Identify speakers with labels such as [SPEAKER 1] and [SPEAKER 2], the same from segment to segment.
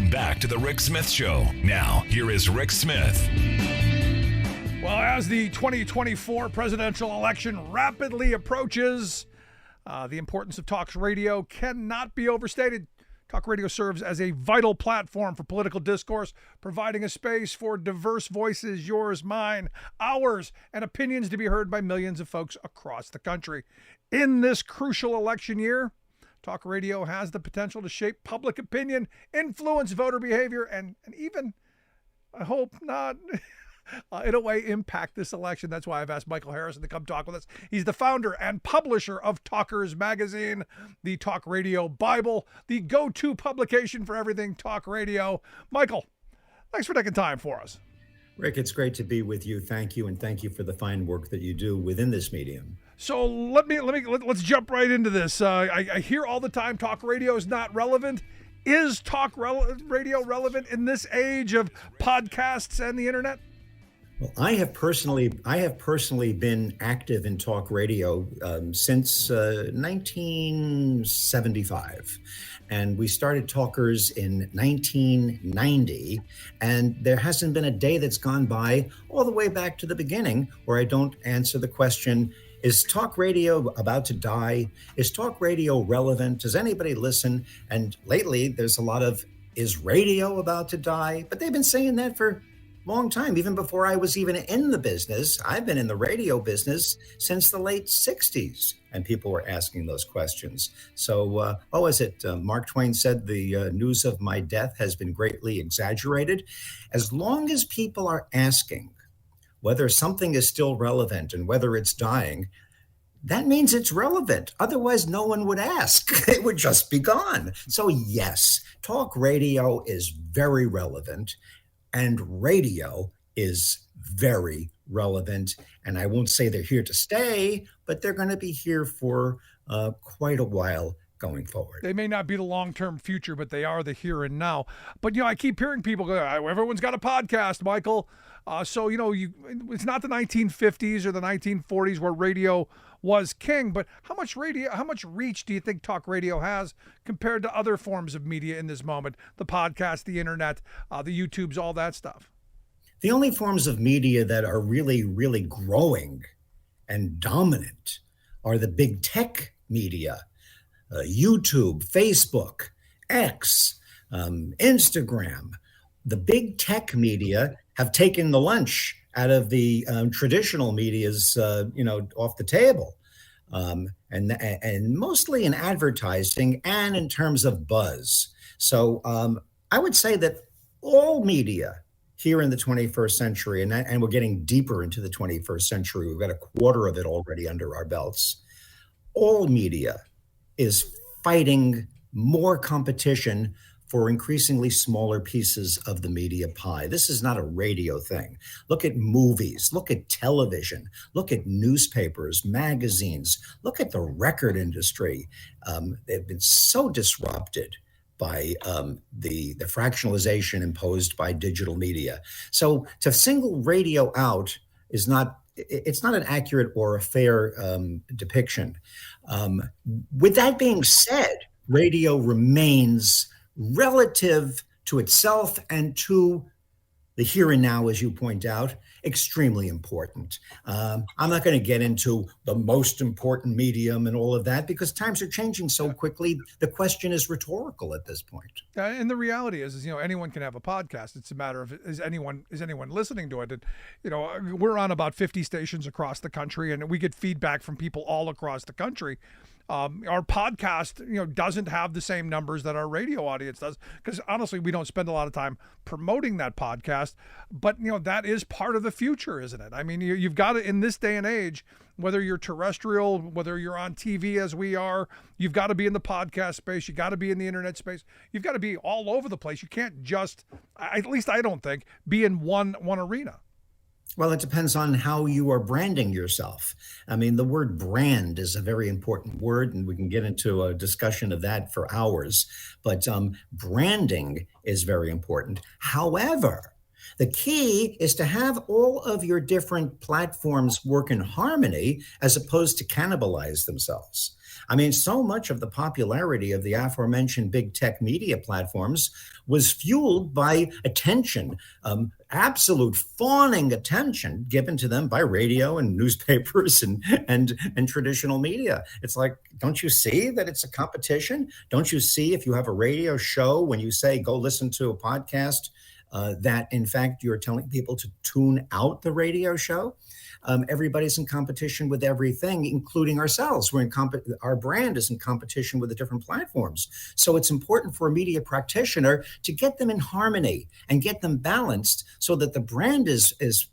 [SPEAKER 1] Welcome back to The Rick Smith Show. Now, here is Rick Smith.
[SPEAKER 2] Well, as the 2024 presidential election rapidly approaches, the importance of talk radio cannot be overstated. Talk radio serves as a vital platform for political discourse, providing a space for diverse voices, yours, mine, ours, and opinions to be heard by millions of folks across the country. In this crucial election year, talk radio has the potential to shape public opinion, influence voter behavior, and even, I hope not, in a way, impact this election. That's why I've asked Michael Harrison to come talk with us. He's the founder and publisher of Talkers Magazine, the Talk Radio Bible, the go-to publication for everything talk radio. Michael, thanks for taking time for us.
[SPEAKER 3] Rick, it's great to be with you. Thank you, and thank you for the fine work that you do within this medium.
[SPEAKER 2] So let's jump right into this. I hear all the time talk radio is not relevant. Is talk radio relevant in this age of podcasts and the internet?
[SPEAKER 3] Well, I have personally been active in talk radio since 1975, and we started Talkers in 1990. And there hasn't been a day that's gone by, all the way back to the beginning, where I don't answer the question: is talk radio about to die? Is talk radio relevant? Does anybody listen? And lately, there's a lot of, is radio about to die? But they've been saying that for long time, even before I was even in the business. I've been in the radio business since the late 60s, and people were asking those questions. So, Mark Twain said, the news of my death has been greatly exaggerated. As long as people are asking whether something is still relevant and whether it's dying, that means it's relevant. Otherwise, no one would ask. It would just be gone. So yes, talk radio is very relevant. And radio is very relevant. And I won't say they're here to stay, but they're going to be here for quite a while going forward.
[SPEAKER 2] They may not be the long-term future, but they are the here and now. But, I keep hearing people go, everyone's got a podcast, Michael. It's not the 1950s or the 1940s where radio was king, but how much reach do you think talk radio has compared to other forms of media in this moment? The podcast, the internet, the YouTubes, all that stuff.
[SPEAKER 3] The only forms of media that are really, really growing and dominant are the big tech media, YouTube, Facebook, X, Instagram. The big tech media have taken the lunch out of the traditional media's, off the table, and mostly in advertising and in terms of buzz. So I would say that all media here in the 21st century, and we're getting deeper into the 21st century, we've got a quarter of it already under our belts. All media is fighting more competition for increasingly smaller pieces of the media pie. This is not a radio thing. Look at movies, look at television, look at newspapers, magazines, look at the record industry. They've been so disrupted by the fractionalization imposed by digital media. So to single radio out is not an accurate or a fair depiction. With that being said, radio remains relative to itself and to the here and now, as you point out, extremely important. I'm not going to get into the most important medium and all of that because times are changing so quickly. The question is rhetorical at this point.
[SPEAKER 2] And the reality is anyone can have a podcast. It's a matter of is anyone listening to it? And we're on about 50 stations across the country, and we get feedback from people all across the country. Our podcast, doesn't have the same numbers that our radio audience does because honestly, we don't spend a lot of time promoting that podcast. But that is part of the future, isn't it? I mean, you've got to, in this day and age, whether you're terrestrial, whether you're on TV as we are, you've got to be in the podcast space. You got to be in the internet space. You've got to be all over the place. You can't just, at least I don't think, be in one arena.
[SPEAKER 3] Well, it depends on how you are branding yourself. I mean, the word brand is a very important word, and we can get into a discussion of that for hours. But branding is very important. However, The key is to have all of your different platforms work in harmony as opposed to cannibalize themselves. I mean, so much of the popularity of the aforementioned big tech media platforms was fueled by attention, absolute fawning attention given to them by radio and newspapers and traditional media. It's like, don't you see that it's a competition? Don't you see if you have a radio show, when you say, go listen to a podcast, that in fact you're telling people to tune out the radio show? Everybody's in competition with everything, including ourselves. Our brand is in competition with the different platforms. So it's important for a media practitioner to get them in harmony and get them balanced so that the brand is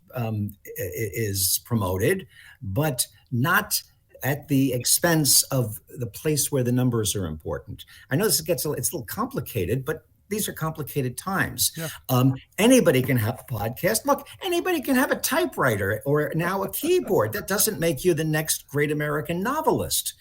[SPEAKER 3] promoted, but not at the expense of the place where the numbers are important. I know it's a little complicated, but these are complicated times.
[SPEAKER 2] Yeah.
[SPEAKER 3] Anybody can have a podcast. Look, anybody can have a typewriter or now a keyboard. That doesn't make you the next great American novelist.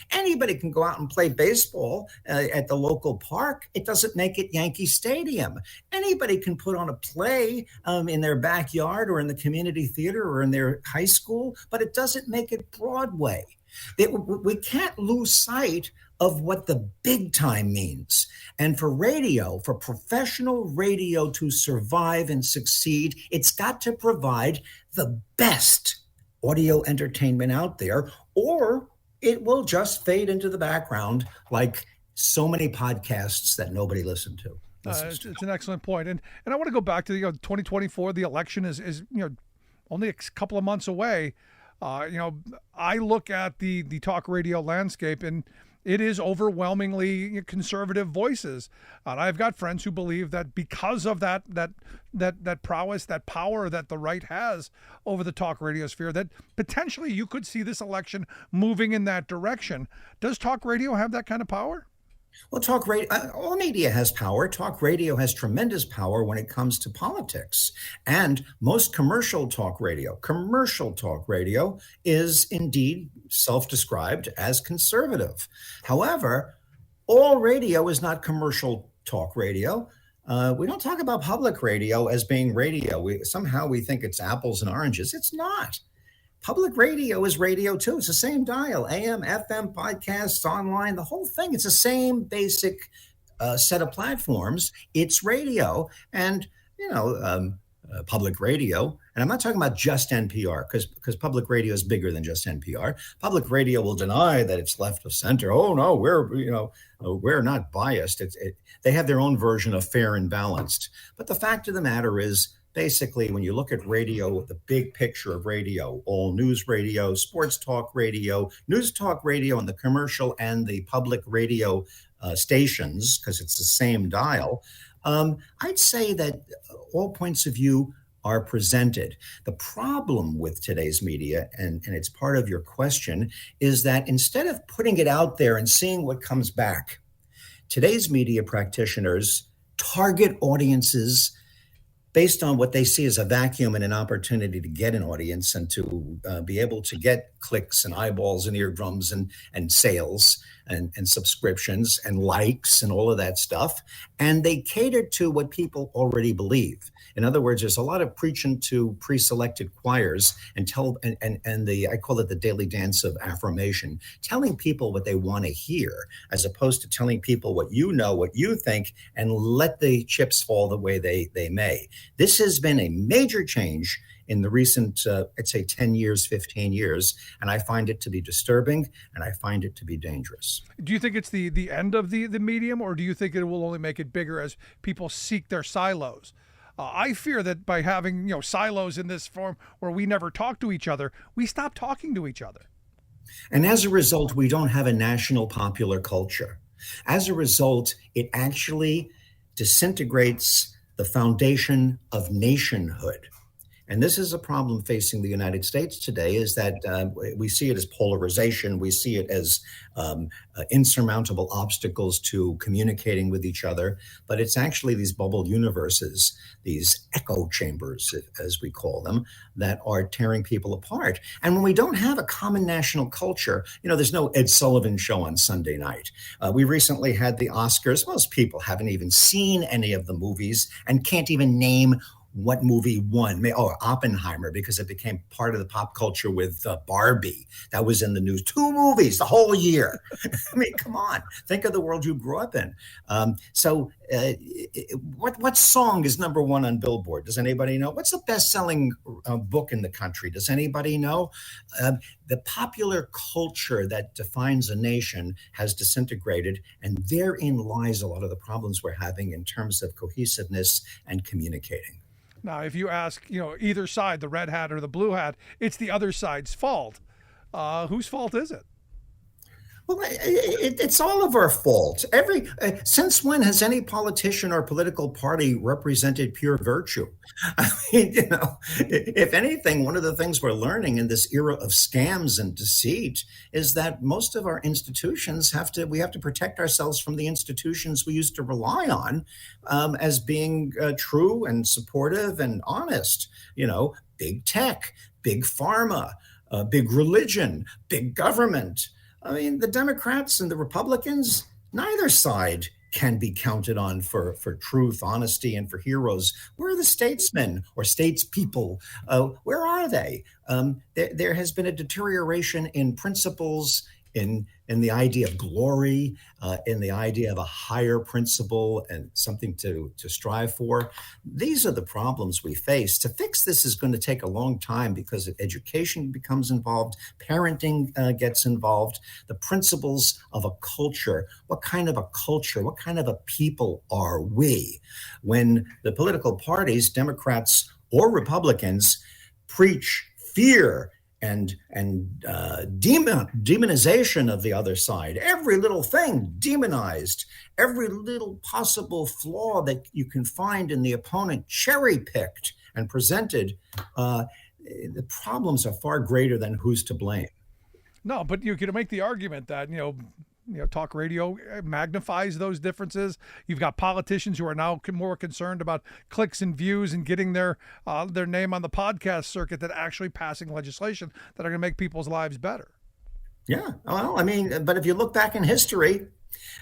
[SPEAKER 3] Anybody can go out and play baseball at the local park. It doesn't make it Yankee Stadium. Anybody can put on a play in their backyard or in the community theater or in their high school, but it doesn't make it Broadway. We can't lose sight of what the big time means. And for radio, for professional radio to survive and succeed, it's got to provide the best audio entertainment out there, or it will just fade into the background like so many podcasts that nobody listened to.
[SPEAKER 2] It's an excellent point. And I want to go back to 2024. The election is only a couple of months away. I look at the talk radio landscape, and it is overwhelmingly conservative voices. And I've got friends who believe that because of that prowess, that power that the right has over the talk radio sphere, that potentially you could see this election moving in that direction. Does talk radio have that kind of power?
[SPEAKER 3] Well, talk radio, all media has power. Talk radio has tremendous power when it comes to politics. And most commercial talk radio is indeed self-described as conservative. However, all radio is not commercial talk radio. We don't talk about public radio as being radio. Somehow we think it's apples and oranges. It's not. Public radio is radio too. It's the same dial, AM, FM, podcasts, online, the whole thing. It's the same basic set of platforms. It's radio. And, public radio, and I'm not talking about just NPR, because public radio is bigger than just NPR. Public radio will deny that it's left of center. Oh no, we're not biased. They have their own version of fair and balanced. But the fact of the matter is, basically, when you look at radio, the big picture of radio, all news radio, sports talk radio, news talk radio, and the commercial and the public radio stations, because it's the same dial, I'd say that all points of view are presented. The problem with today's media, and it's part of your question, is that instead of putting it out there and seeing what comes back, today's media practitioners target audiences based on what they see as a vacuum and an opportunity to get an audience and to be able to get clicks and eyeballs and eardrums and sales and subscriptions and likes and all of that stuff. And they cater to what people already believe. In other words, there's a lot of preaching to pre-selected choirs I call it the daily dance of affirmation, telling people what they want to hear, as opposed to telling people what you think, and let the chips fall the way they may. This has been a major change in the recent, I'd say 10 years, 15 years, and I find it to be disturbing, and I find it to be dangerous.
[SPEAKER 2] Do you think it's the end of the medium, or do you think it will only make it bigger as people seek their silos? I fear that by having silos in this form where we never talk to each other, we stop talking to each other.
[SPEAKER 3] And as a result, we don't have a national popular culture. As a result, it actually disintegrates the foundation of nationhood. And this is a problem facing the United States today, is that we see it as polarization. We see it as insurmountable obstacles to communicating with each other. But it's actually these bubble universes, these echo chambers, as we call them, that are tearing people apart. And when we don't have a common national culture, there's no Ed Sullivan show on Sunday night. We recently had the Oscars. Most people haven't even seen any of the movies and can't even name what movie won. Oh, Oppenheimer, because it became part of the pop culture with Barbie. That was in the news. 2 movies the whole year. I mean, come on. Think of the world you grew up in. What song is number 1 on Billboard? Does anybody know? What's the best-selling book in the country? Does anybody know? The popular culture that defines a nation has disintegrated, and therein lies a lot of the problems we're having in terms of cohesiveness and communicating.
[SPEAKER 2] Now, if you ask, either side, the red hat or the blue hat, it's the other side's fault. Whose fault is it?
[SPEAKER 3] Well, it's all of our fault. Since when has any politician or political party represented pure virtue? I mean, if anything, one of the things we're learning in this era of scams and deceit is that most of our institutions we have to protect ourselves from the institutions we used to rely on as being true and supportive and honest. Big tech, big pharma, big religion, big government. I mean, the Democrats and the Republicans, neither side can be counted on for truth, honesty, and for heroes. Where are the statesmen or statespeople? Where are they? There has been a deterioration in principles, in the idea of glory, in the idea of a higher principle and something to strive for. These are the problems we face. To fix this is going to take a long time because education becomes involved, parenting gets involved, the principles of a culture. What kind of a culture, what kind of a people are we? When the political parties, Democrats or Republicans, preach fear and demonization of the other side, every little thing demonized, every little possible flaw that you can find in the opponent cherry-picked and presented, the problems are far greater than who's to blame.
[SPEAKER 2] No, but you can make the argument that, talk radio magnifies those differences. You've got politicians who are now more concerned about clicks and views and getting their name on the podcast circuit than actually passing legislation that are going to make people's lives better.
[SPEAKER 3] Yeah, well, I mean, but if you look back in history,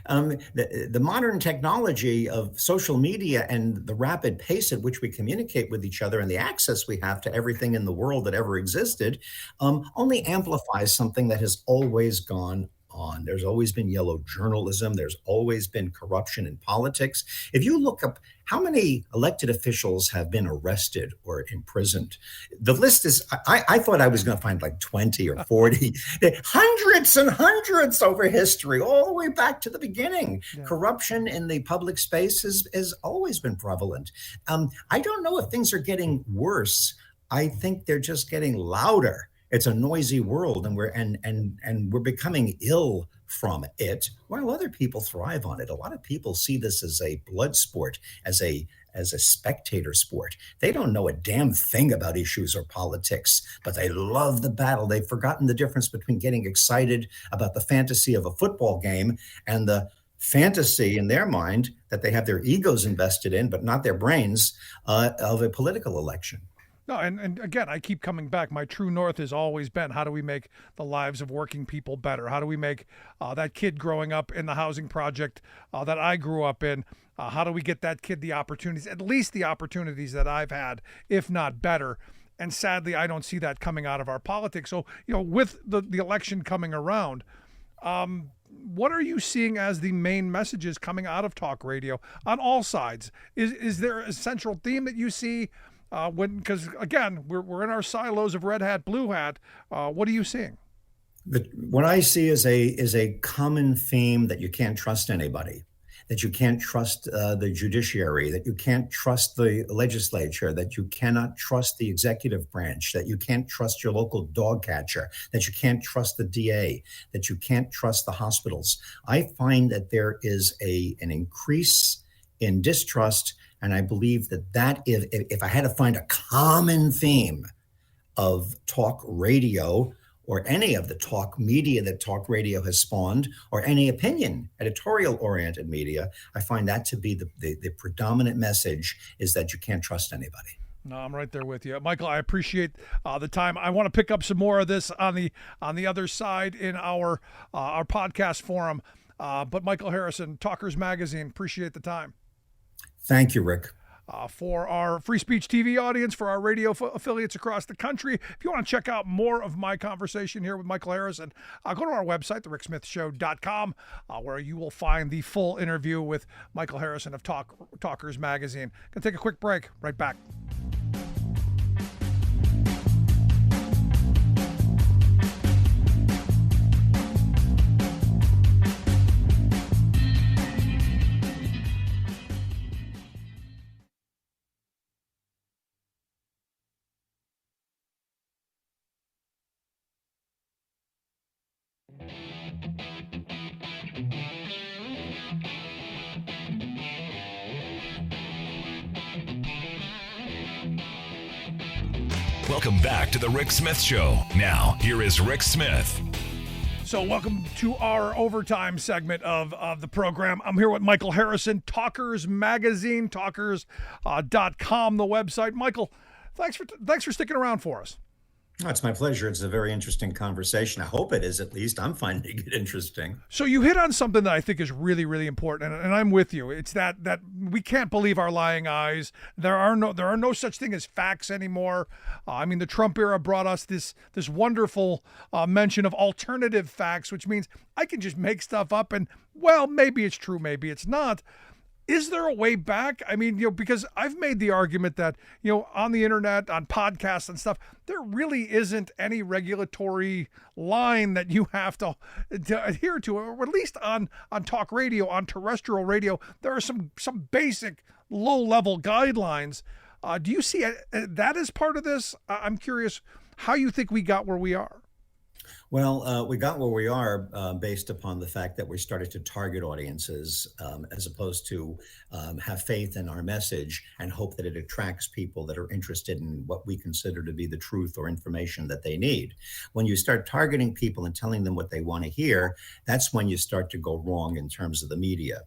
[SPEAKER 3] the modern technology of social media and the rapid pace at which we communicate with each other and the access we have to everything in the world that ever existed only amplifies something that has always gone on. There's always been yellow journalism. There's always been corruption in politics. If you look up how many elected officials have been arrested or imprisoned, the list is, I thought I was going to find like 20 or 40, hundreds and hundreds over history, all the way back to the beginning. Yeah. Corruption in the public space has always been prevalent. I don't know if things are getting worse. I think they're just getting louder. It's a noisy world, and we're becoming ill from it, while other people thrive on it. A lot of people see this as a blood sport, as a spectator sport. They don't know a damn thing about issues or politics, but they love the battle. They've forgotten the difference between getting excited about the fantasy of a football game and the fantasy in their mind that they have their egos invested in, but not their brains, of a political election.
[SPEAKER 2] No, and again, I keep coming back. My true north has always been, how do we make the lives of working people better? How do we make that kid growing up in the housing project that I grew up in, how do we get that kid the opportunities, at least the opportunities that I've had, if not better? And sadly, I don't see that coming out of our politics. So, with the election coming around, what are you seeing as the main messages coming out of talk radio on all sides? Is there a central theme that you see? Because again, we're in our silos of red hat, blue hat. What are you seeing?
[SPEAKER 3] What I see is a common theme that you can't trust anybody, that you can't trust the judiciary, that you can't trust the legislature, that you cannot trust the executive branch, that you can't trust your local dog catcher, that you can't trust the DA, that you can't trust the hospitals. I find that there is an increase in distrust. And I believe that if I had to find a common theme of talk radio or any of the talk media that talk radio has spawned, or any opinion, editorial-oriented media, I find that to be the predominant message, is that you can't trust anybody.
[SPEAKER 2] No, I'm right there with you, Michael. I appreciate the time. I want to pick up some more of this on the other side in our podcast forum. But Michael Harrison, Talkers Magazine, appreciate the time.
[SPEAKER 3] Thank you, Rick.
[SPEAKER 2] for our free speech TV audience, for our radio affiliates across the country. If you want to check out more of my conversation here with Michael Harrison, go to our website, thericksmithshow.com, where you will find the full interview with Michael Harrison of Talkers Magazine. Going to take a quick break. Right back.
[SPEAKER 1] Welcome back to the Rick Smith Show. Now, here is Rick Smith.
[SPEAKER 2] So welcome to our overtime segment of the program. I'm here with Michael Harrison, Talkers Magazine, talkers.com, the website. Michael, thanks for sticking around for us.
[SPEAKER 3] Oh, it's my pleasure. It's a very interesting conversation. I hope it is, at least. I'm finding it interesting.
[SPEAKER 2] So you hit on something that I think is really, really important, and I'm with you. It's that we can't believe our lying eyes. There are no such thing as facts anymore. I mean, the Trump era brought us this wonderful mention of alternative facts, which means I can just make stuff up and, well, maybe it's true, maybe it's not. Is there a way back? I mean, because I've made the argument that, on the internet, on podcasts and stuff, there really isn't any regulatory line that you have to adhere to, or at least on talk radio, on terrestrial radio, there are some basic low-level guidelines. Do you see that as part of this? I'm curious how you think we got where we are.
[SPEAKER 3] Well, we got where we are based upon the fact that we started to target audiences as opposed to have faith in our message and hope that it attracts people that are interested in what we consider to be the truth or information that they need. When you start targeting people and telling them what they want to hear, that's when you start to go wrong in terms of the media.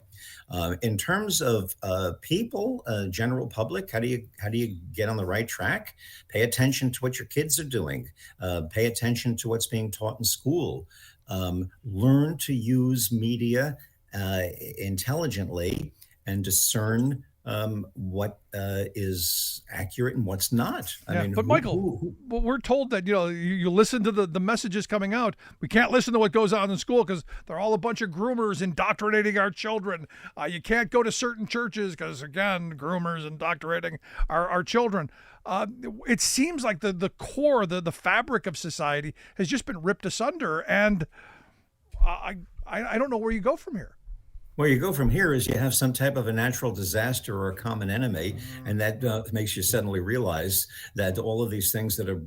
[SPEAKER 3] In terms of people, general public, how do you get on the right track? Pay attention to what your kids are doing. Pay attention to what's being taught in school. Learn to use media intelligently and discern what is accurate and what's not. I mean,
[SPEAKER 2] but Michael, we're told that you listen to the messages coming out. We can't listen to what goes on in school because they're all a bunch of groomers indoctrinating our children. You can't go to certain churches because, again, groomers indoctrinating our children. It seems like the core, the fabric of society has just been ripped asunder, and I don't know where you go from here.
[SPEAKER 3] Where you go from here is you have some type of a natural disaster or a common enemy, and that makes you suddenly realize that all of these things that are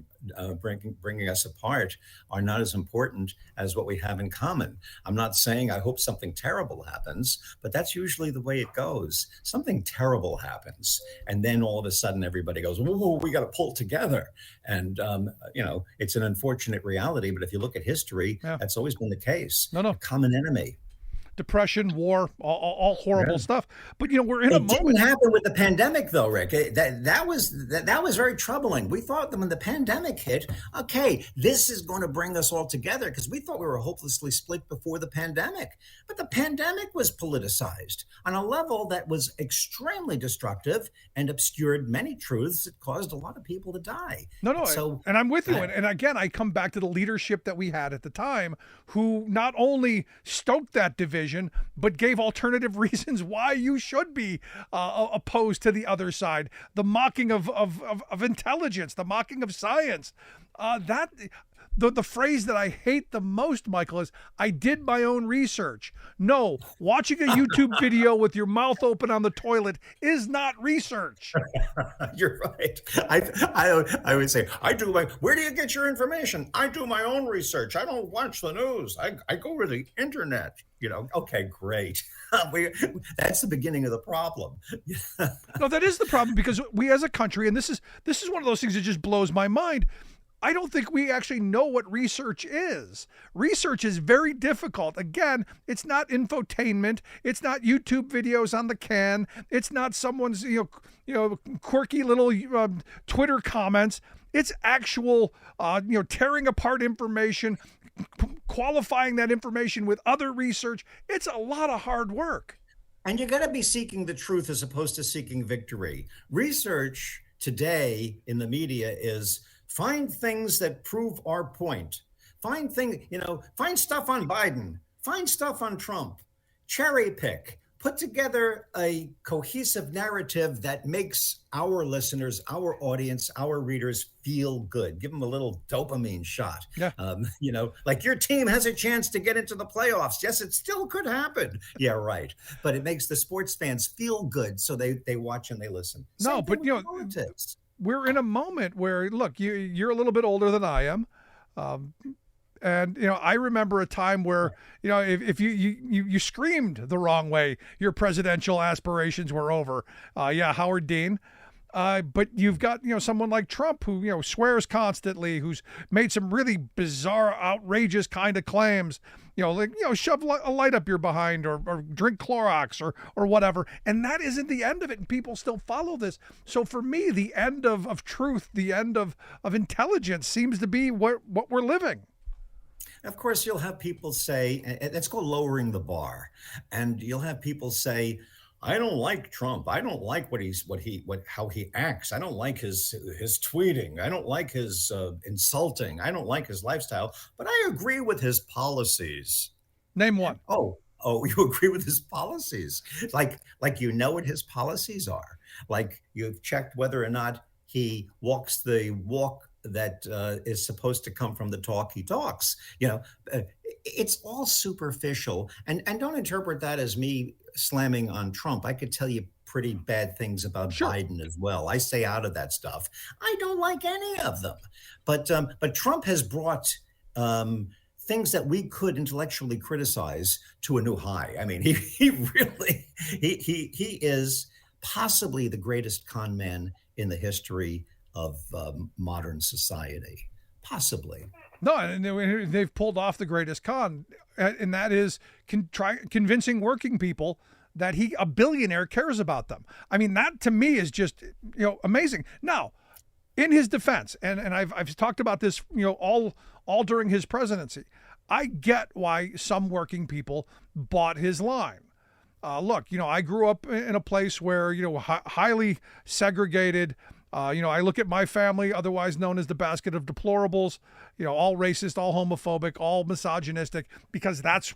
[SPEAKER 3] bringing us apart are not as important as what we have in common. I'm not saying I hope something terrible happens, but that's usually the way it goes. Something terrible happens, and then all of a sudden everybody goes, "Whoa, we got to pull together." And it's an unfortunate reality, but if you look at history, that's always been the case.
[SPEAKER 2] No.
[SPEAKER 3] A common enemy.
[SPEAKER 2] Depression, war, all horrible stuff. But we're in a moment.
[SPEAKER 3] It didn't happen with the pandemic, though, Rick. That was very troubling. We thought that when the pandemic hit, okay, this is going to bring us all together because we thought we were hopelessly split before the pandemic. But the pandemic was politicized on a level that was extremely destructive and obscured many truths that caused a lot of people to die.
[SPEAKER 2] No. So, and I'm with you. And again, I come back to the leadership that we had at the time, who not only stoked that division, but gave alternative reasons why you should be opposed to the other side. The mocking of intelligence, the mocking of science. The phrase that I hate the most, Michael, is "I did my own research." No, watching a YouTube video with your mouth open on the toilet is not research.
[SPEAKER 3] You're right. I would say, where do you get your information? I do my own research. I don't watch the news. I go to the internet. Okay, great. That's the beginning of the problem.
[SPEAKER 2] No, that is the problem, because we as a country, and this is one of those things that just blows my mind, I don't think we actually know what research is. Research is very difficult. Again, it's not infotainment. It's not YouTube videos on the can. It's not someone's quirky little Twitter comments. It's actual tearing apart information, qualifying that information with other research. It's a lot of hard work.
[SPEAKER 3] And you got to be seeking the truth as opposed to seeking victory. Research today in the media is find things that prove our point. Find things, find stuff on Biden, find stuff on Trump, cherry pick, put together a cohesive narrative that makes our listeners, our audience, our readers feel good. Give them a little dopamine shot.
[SPEAKER 2] Yeah.
[SPEAKER 3] Like your team has a chance to get into the playoffs. Yes, it still could happen. Yeah, right. But it makes the sports fans feel good, so they watch and they listen.
[SPEAKER 2] No,
[SPEAKER 3] Same
[SPEAKER 2] but
[SPEAKER 3] thing with politics.
[SPEAKER 2] we're in a moment where, look, you're a little bit older than I am. And, I remember a time where, if you screamed the wrong way, your presidential aspirations were over. Howard Dean. But you've got, someone like Trump who, swears constantly, who's made some really bizarre, outrageous kind of claims, shove a light up your behind or drink Clorox or whatever. And that isn't the end of it. And people still follow this. So for me, the end of truth, the end of intelligence seems to be what we're living.
[SPEAKER 3] Of course, you'll have people say, and it's called lowering the bar. And you'll have people say, I don't like Trump. I don't like how he acts. I don't like his tweeting. I don't like his insulting. I don't like his lifestyle, but I agree with his policies.
[SPEAKER 2] Name one.
[SPEAKER 3] Oh, you agree with his policies? Like what his policies are. Like you've checked whether or not he walks the walk that is supposed to come from the talk he talks. It's all superficial, and don't interpret that as me slamming on Trump. I could tell you pretty bad things about Biden as well. I stay out of that stuff. I don't like any of them, but Trump has brought things that we could intellectually criticize to a new high. I mean, he really is possibly the greatest con man in the history of modern society, possibly.
[SPEAKER 2] No, and they've pulled off the greatest con, and that is convincing working people that a billionaire cares about them. I mean, that to me is just amazing. Now, in his defense, and I've talked about this all during his presidency, I get why some working people bought his line. Look, I grew up in a place where highly segregated. I look at my family, otherwise known as the basket of deplorables, all racist, all homophobic, all misogynistic, because that's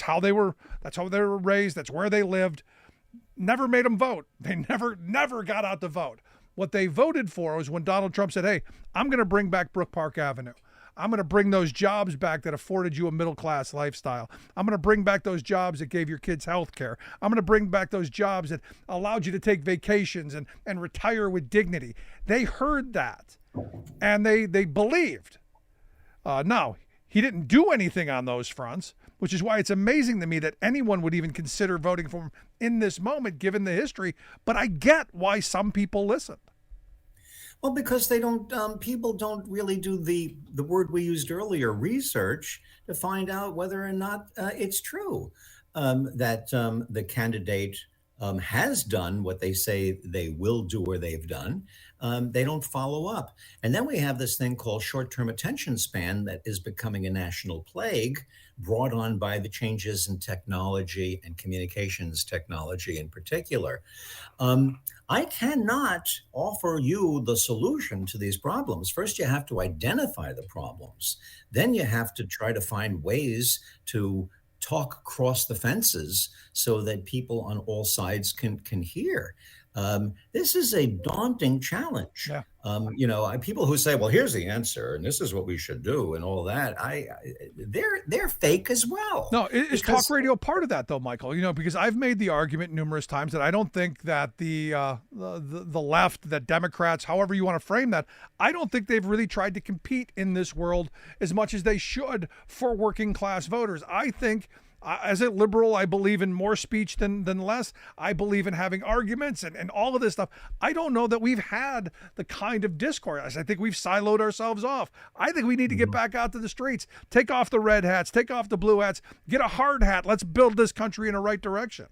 [SPEAKER 2] how they were raised. That's where they lived. Never made them vote. They never got out to vote. What they voted for was when Donald Trump said, hey, I'm going to bring back Brook Park Avenue. I'm going to bring those jobs back that afforded you a middle-class lifestyle. I'm going to bring back those jobs that gave your kids health care. I'm going to bring back those jobs that allowed you to take vacations and retire with dignity. They heard that, and they believed. Now, he didn't do anything on those fronts, which is why it's amazing to me that anyone would even consider voting for him in this moment, given the history. But I get why some people listened.
[SPEAKER 3] Well, because they don't. People don't really do the word we used earlier, research, to find out whether or not it's true that the candidate has done what they say they will do or they've done. They don't follow up, and then we have this thing called short-term attention span that is becoming a national plague, brought on by the changes in technology and communications technology in particular. I cannot offer you the solution to these problems. First, you have to identify the problems. Then you have to try to find ways to talk across the fences so that people on all sides can hear. This is a daunting challenge.
[SPEAKER 2] Yeah.
[SPEAKER 3] People who say, well, here's the answer and this is what we should do and all that, they're fake as well.
[SPEAKER 2] No, is talk radio part of that though, Michael? Because I've made the argument numerous times that I don't think that the left, that Democrats, however you want to frame that, I don't think they've really tried to compete in this world as much as they should for working class voters. I think as a liberal, I believe in more speech than less. I believe in having arguments and all of this stuff. I don't know that we've had the kind of discourse. I think we've siloed ourselves off. I think we need to get back out to the streets, take off the red hats, take off the blue hats, get a hard hat. Let's build this country in the right direction.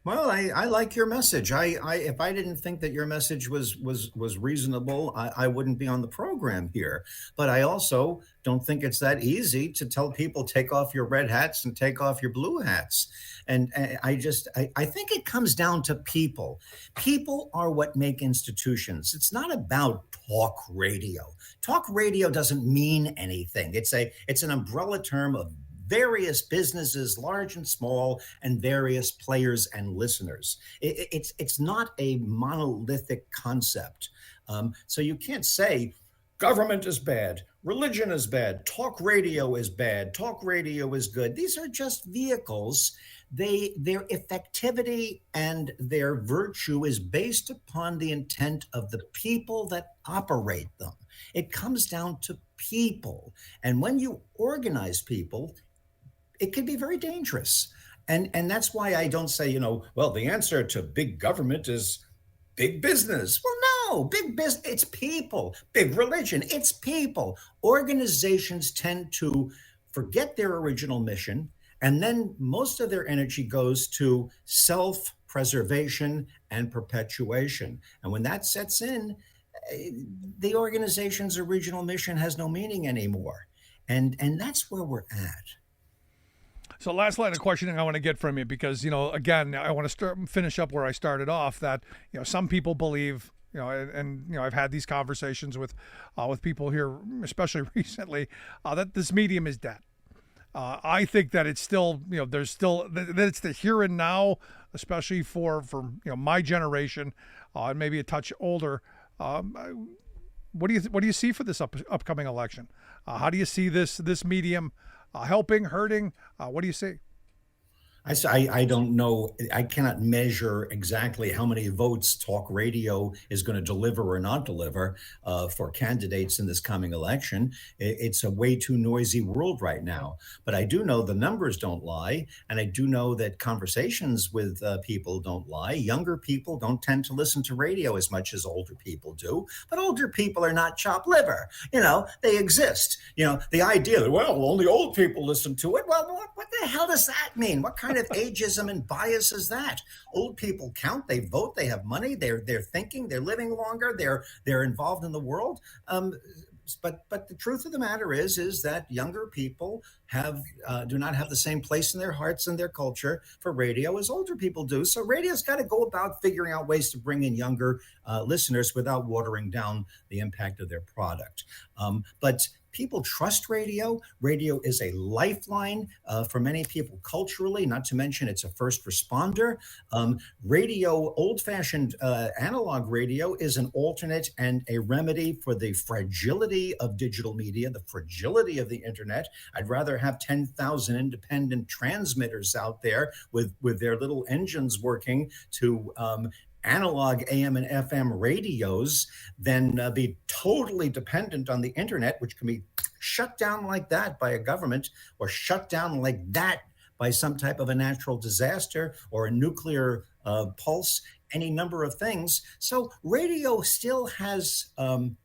[SPEAKER 3] Well, I like your message. I if I didn't think that your message was reasonable, I wouldn't be on the program here. But I also don't think it's that easy to tell people take off your red hats and take off your blue hats. And I think it comes down to people. People are what make institutions. It's not about talk radio. Talk radio doesn't mean anything. It's an umbrella term of various businesses, large and small, and various players and listeners. It's not a monolithic concept. So you can't say government is bad, religion is bad, talk radio is bad, talk radio is good. These are just vehicles. Their effectivity and their virtue is based upon the intent of the people that operate them. It comes down to people. And when you organize people, it can be very dangerous. And that's why I don't say, well, the answer to big government is big business. Well, no, big business, it's people. Big religion, it's people. Organizations tend to forget their original mission, and then most of their energy goes to self-preservation and perpetuation. And when that sets in, the organization's original mission has no meaning anymore. And that's where we're at.
[SPEAKER 2] So last line of questioning I want to get from you, because, again, I want to finish up where I started off, that, some people believe, and I've had these conversations with people here, especially recently, that this medium is dead. I think that it's still, there's still, that it's the here and now, especially for my generation, and maybe a touch older. What do you see for this upcoming election? How do you see this medium helping, hurting? What do you see?
[SPEAKER 3] I don't know. I cannot measure exactly how many votes talk radio is going to deliver or not deliver for candidates in this coming election. It's a way too noisy world right now. But I do know the numbers don't lie. And I do know that conversations with people don't lie. Younger people don't tend to listen to radio as much as older people do. But older people are not chopped liver. They exist. The idea that, well, only old people listen to it. Well, what the hell does that mean? What kind of ageism and bias is that? Old people count, they vote, they have money, they're thinking, they're living longer, they're involved in the world. But the truth of the matter is that younger people do not have the same place in their hearts and their culture for radio as older people do. So radio's got to go about figuring out ways to bring in younger listeners without watering down the impact of their product. But people trust radio. Radio is a lifeline for many people culturally, not to mention it's a first responder. Radio, old-fashioned analog radio, is an alternate and a remedy for the fragility of digital media, the fragility of the internet. I'd rather have 10,000 independent transmitters out there with their little engines working to analog AM and FM radios than be totally dependent on the internet, which can be shut down like that by a government, or shut down like that by some type of a natural disaster or a nuclear pulse, any number of things. So radio still has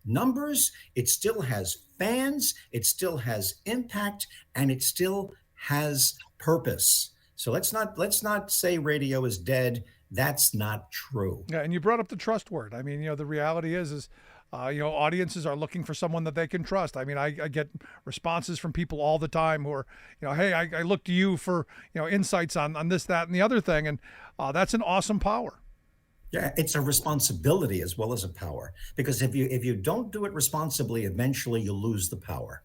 [SPEAKER 3] numbers, it still has fans, it still has impact, and it still has purpose. So let's not say radio is dead. That's not true.
[SPEAKER 2] Yeah, and you brought up the trust word. I mean, the reality is audiences are looking for someone that they can trust. I mean, I get responses from people all the time who are, hey, I look to you for, insights on this, that, and the other thing. And that's an awesome power.
[SPEAKER 3] Yeah, it's a responsibility as well as a power, because if you don't do it responsibly, eventually you'll lose the power.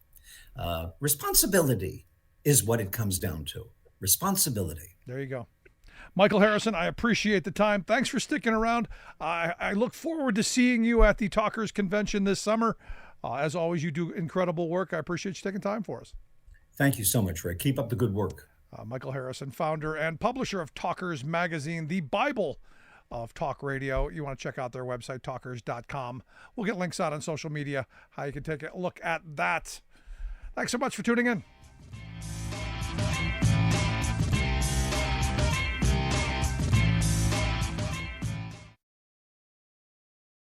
[SPEAKER 3] Responsibility is what it comes down to. Responsibility.
[SPEAKER 2] There you go. Michael Harrison, I appreciate the time. Thanks for sticking around. I look forward to seeing you at the Talkers Convention this summer. As always, you do incredible work. I appreciate you taking time for us.
[SPEAKER 3] Thank you so much, Rick. Keep up the good work.
[SPEAKER 2] Michael Harrison, founder and publisher of Talkers Magazine, the Bible of talk radio. You want to check out their website, talkers.com. We'll get links out on social media, how you can take a look at that. Thanks so much for tuning in.